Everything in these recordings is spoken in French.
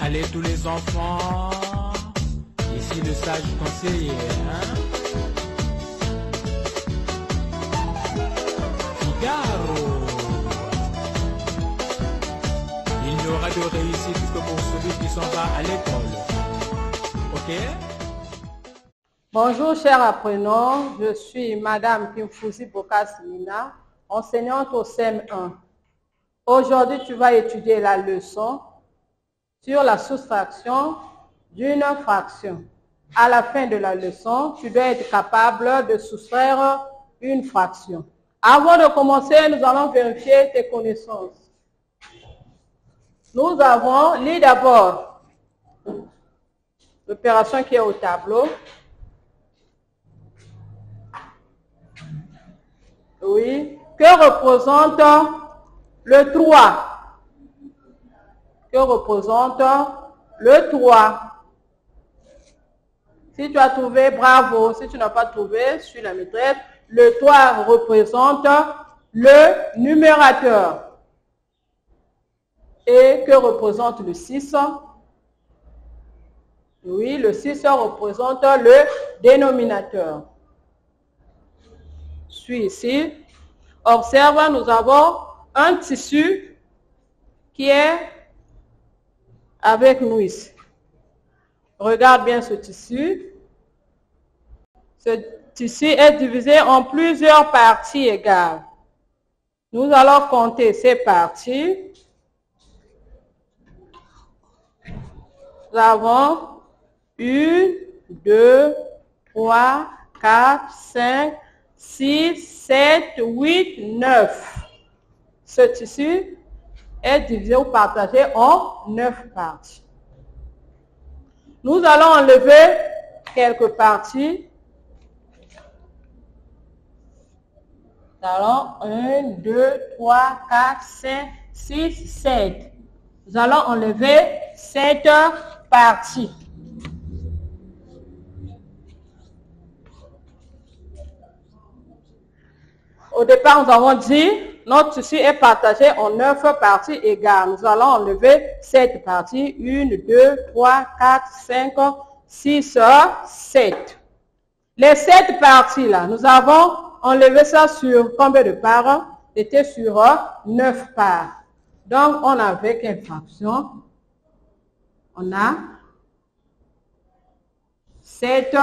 Allez tous les enfants. Ici le sage conseiller, hein? Figaro. Il n'y aura de réussite que pour celui qui s'en va à l'école. Ok? Bonjour chers apprenants, je suis Madame Kimfusi Bokas-Lina, enseignante au CM1. Aujourd'hui, tu vas étudier la leçon sur la soustraction d'une fraction. À la fin de la leçon, tu dois être capable de soustraire une fraction. Avant de commencer, nous allons vérifier tes connaissances. Nous avons, lis d'abord l'opération qui est au tableau. Oui. Que représente le 3? Que représente le 3? Si tu as trouvé, bravo. Si tu n'as pas trouvé, suis la maîtresse. Le 3 représente le numérateur. Et que représente le 6? Oui, le 6 représente le dénominateur. Suis ici. Observe, nous avons un tissu qui est avec nous ici. Regarde bien ce tissu. Ce tissu est divisé en plusieurs parties égales. Nous allons compter ces parties. Nous avons 1, 2, 3, 4, 5, 6, 7, 8, 9. Ce tissu est divisé ou partagé en 9 parties. Nous allons enlever quelques parties. Nous allons 1, 2, 3, 4, 5, 6, 7. Nous allons enlever 7 parties. Au départ, nous avons dit, notre tissu est partagé en 9 parties égales. Nous allons enlever 7 parties. 1, 2, 3, 4, 5, 6, 7. Les 7 parties-là, nous avons enlevé ça sur combien de parts? C'était sur 9 parts. Donc, on avait quelle fraction? On a 7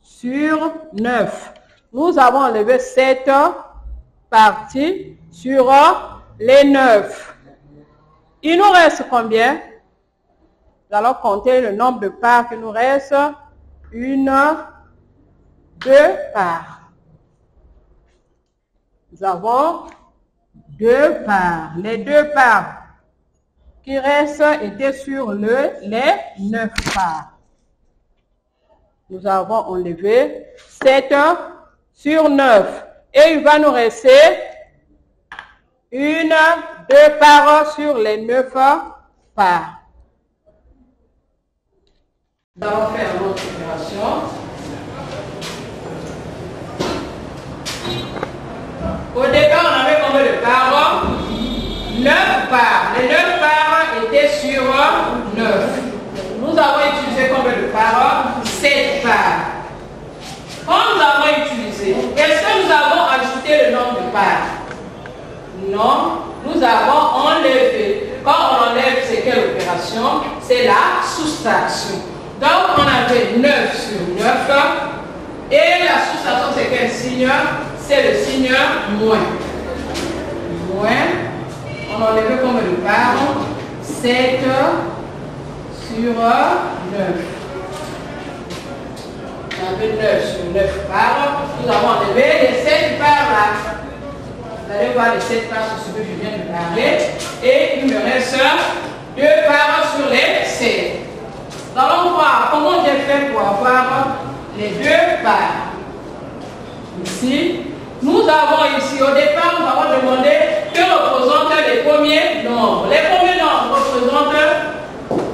sur 9. Nous avons enlevé 7 parties sur les 9. Il nous reste combien? Nous allons compter le nombre de parts qui nous reste. 1, 2 parts. Nous avons 2 parts. Les 2 parts qui restent étaient sur les 9 parts. Nous avons enlevé 7 sur 9. Et il va nous rester 1, 2 parts sur les 9 parts. Nous allons faire notre opération. Au départ, on avait combien de parts? 9 parts. Les 9 parts étaient sur 9. Nous avons utilisé combien de parts? 7 parts. Quand nous avons utilisé, est-ce que nous avons ajouté le nombre de parts? Non, nous avons enlevé. Quand on enlève, c'est quelle opération? C'est la soustraction. Donc, on avait 9 sur 9. Et la soustraction, c'est quel signe? C'est le signe moins. Moins. On enlève combien de parts? 7 sur 9. On avait 9 sur 9 parts. Nous avons enlevé les 7 parts là. Vous allez voir les 7 parts sur ce que je viens de parler. Et il me reste 2 parts sur les 7. Nous allons voir comment j'ai fait pour avoir les 2 parts. Ici, nous avons ici, au départ, nous avons demandé que représentent les premiers nombres. Les premiers nombres représentent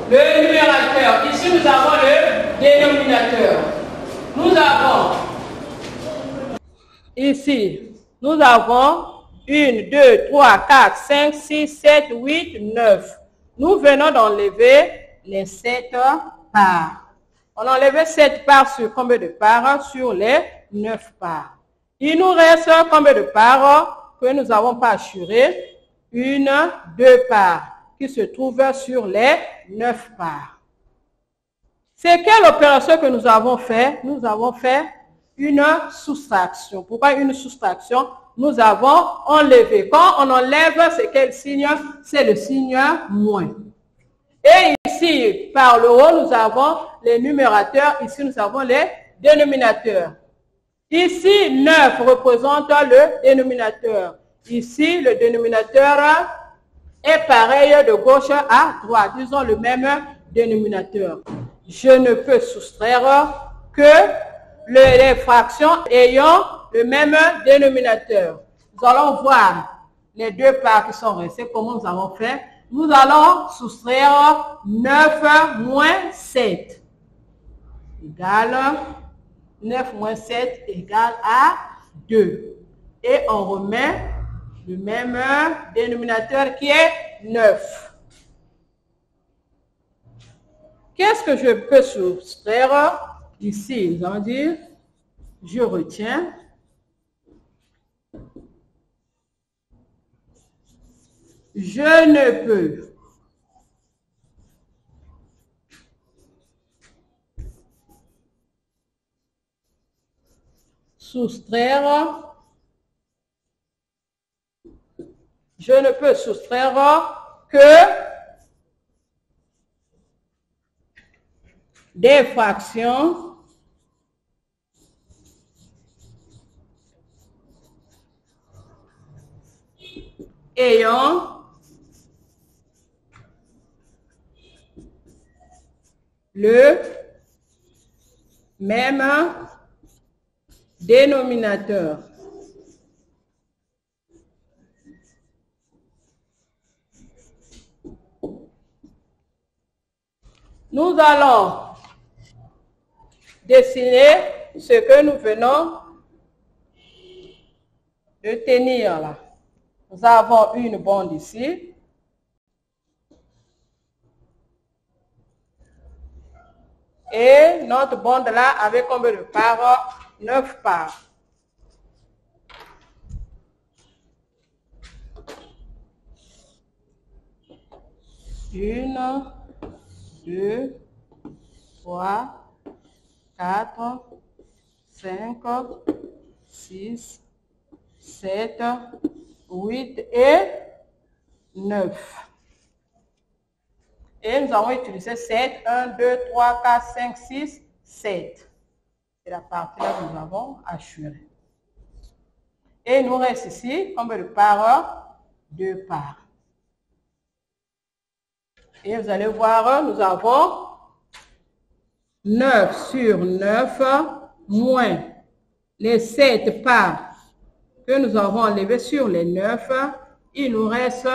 le numérateur. Ici, nous avons le dénominateur. Nous avons ici, nous avons 1, 2, 3, 4, 5, 6, 7, 8, 9. Nous venons d'enlever les 7 parts. On a enlevé 7 parts sur combien de parts? Sur les 9 parts. Il nous reste combien de parts que nous n'avons pas assurées? 1, 2 parts qui se trouvent sur les 9 parts. C'est quelle opération que nous avons fait? Nous avons fait une soustraction. Pourquoi une soustraction? Nous avons enlevé. Quand on enlève, c'est quel signe? C'est le signe moins. Et ici, par le haut, nous avons les numérateurs. Ici, nous avons les dénominateurs. Ici, 9 représente le dénominateur. Ici, le dénominateur est pareil de gauche à droite. Ils ont le même dénominateur. Je ne peux soustraire que les fractions ayant le même dénominateur. Nous allons voir les 2 parts qui sont restées. Comment nous avons fait? Nous allons soustraire 9 moins 7 égale 9 moins 7 égale à 2. Et on remet le même dénominateur qui est 9. Qu'est-ce que je peux soustraire? Ici, nous allons dire, je retiens. Je ne peux soustraire. Je ne peux soustraire que des fractions ayant le même dénominateur. Nous allons dessiner ce que nous venons de tenir là. Nous avons une bande ici. Et notre bande là avec combien de parts? 9 parts. Une, 2, 3, 4, 5, 6, 7, 8 et 9. Et nous avons utilisé 7, 1, 2, 3, 4, 5, 6, 7. C'est la partie là que nous avons assurée. Et il nous reste ici combien de parts? 2 parts. Et vous allez voir, nous avons 9 sur 9 moins les 7 parts que nous avons enlevées sur les 9. Il nous reste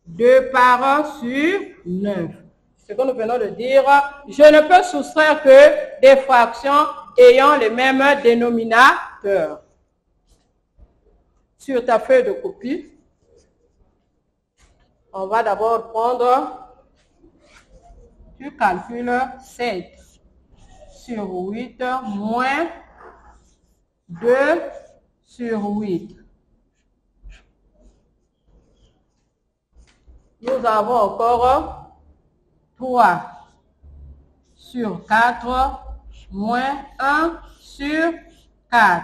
2 parts sur 9. Ce que nous venons de dire, je ne peux soustraire que des fractions ayant le même dénominateur. Sur ta feuille de copie, on va d'abord prendre, tu calcules 7 sur 8 moins 2 sur 8. Nous avons encore 3 sur 4 moins 1 sur 4.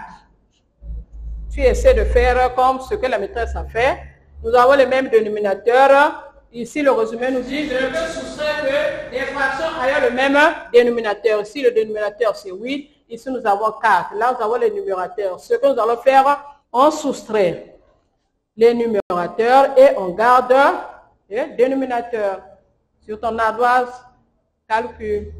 Tu essaies de faire comme ce que la maîtresse a fait. Nous avons le même dénominateur. Ici, le résumé nous dit, je ne peux soustraire que des fractions ayant le même dénominateur. Ici, le dénominateur, c'est 8. Ici, nous avons 4. Là, nous avons les numérateurs. Ce que nous allons faire, on soustrait les numérateurs et on garde les dénominateurs. Sur ton ardoise, calcul.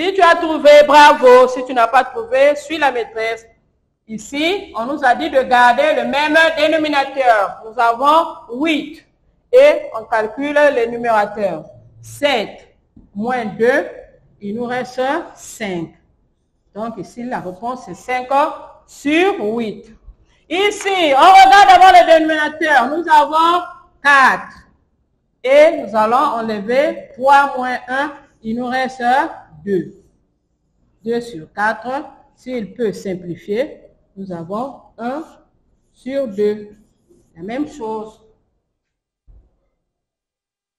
Si tu as trouvé, bravo. Si tu n'as pas trouvé, suis la maîtresse. Ici, on nous a dit de garder le même dénominateur. Nous avons 8 et on calcule les numérateurs. 7 moins 2, il nous reste 5. Donc ici, la réponse est 5 sur 8. Ici, on regarde d'abord le dénominateur. Nous avons 4. Et nous allons enlever 3 moins 1, il nous reste 2. 2 sur 4, s'il peut simplifier, nous avons 1 sur 2. La même chose.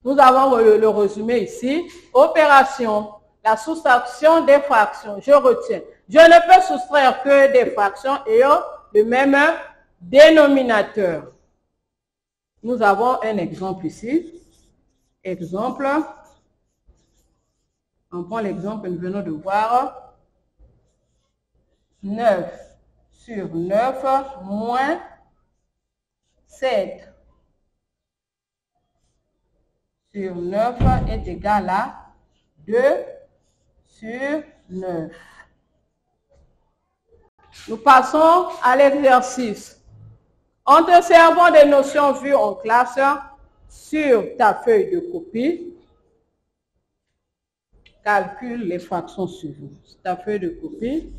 Nous avons le résumé ici. Opération, la soustraction des fractions. Je retiens. Je ne peux soustraire que des fractions ayant le même dénominateur. Nous avons un exemple ici. Exemple. On prend l'exemple que nous venons de voir. 9 sur 9 moins 7 sur 9 est égal à 2 sur 9. Nous passons à l'exercice. En te servant des notions vues en classe sur ta feuille de copie, calcule les fractions suivantes. Ta feuille de copie,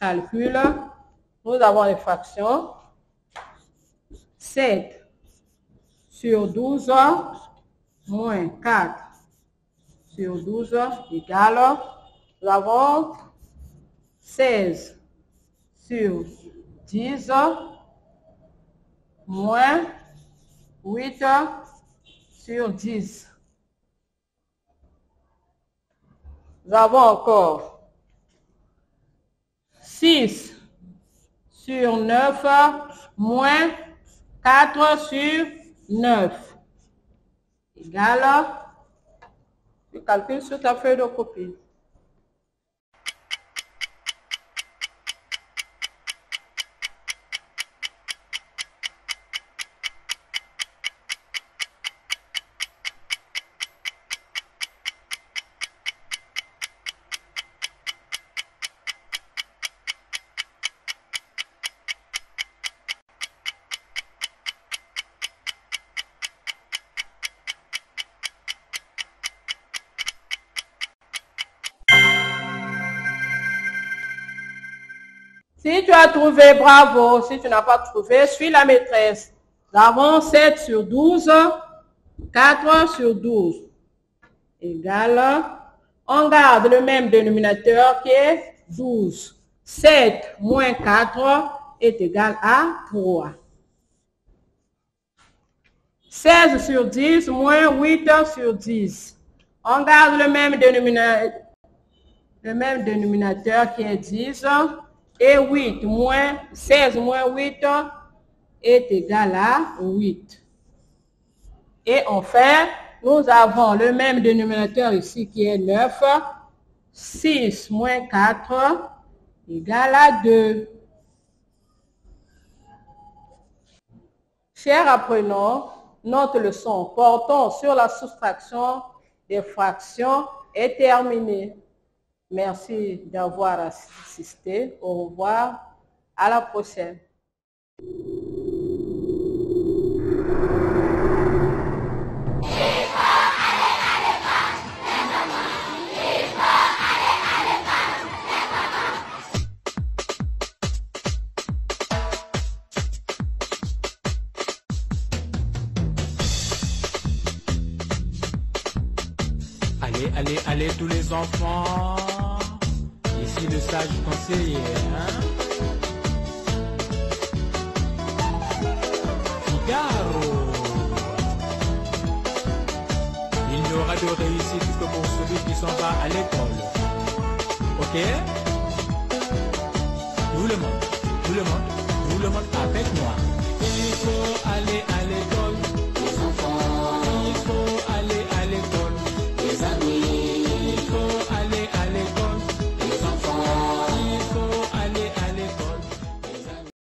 calcule, nous avons les fractions. 7 sur 12 moins 4 sur 12 égale, nous avons 16 sur 10 moins 8 sur 10. Nous avons encore 6 sur 9 moins 4 sur 9 égale, tu calcules sur ta feuille de copie. Si tu as trouvé, bravo. Si tu n'as pas trouvé, suis la maîtresse. Nous avons 7 sur 12, 4 sur 12 égale, on garde le même dénominateur qui est 12. 7 moins 4 est égal à 3. 16 sur 10 moins 8 sur 10. On garde le même dénominateur qui est 10. Et 8 moins 16 moins 8 est égal à 8. Et enfin, nous avons le même dénominateur ici qui est 9. 6 moins 4 égale à 2. Chers apprenants, notre leçon portant sur la soustraction des fractions est terminée. Merci d'avoir assisté. Au revoir. À la prochaine. Allez, allez, allez tous les enfants. Ici le sage conseiller, hein? Figaro. Il n'y aura de réussite que pour celui qui s'en va à l'école. Ok? Tout le monde avec moi. Il faut aller à l'école.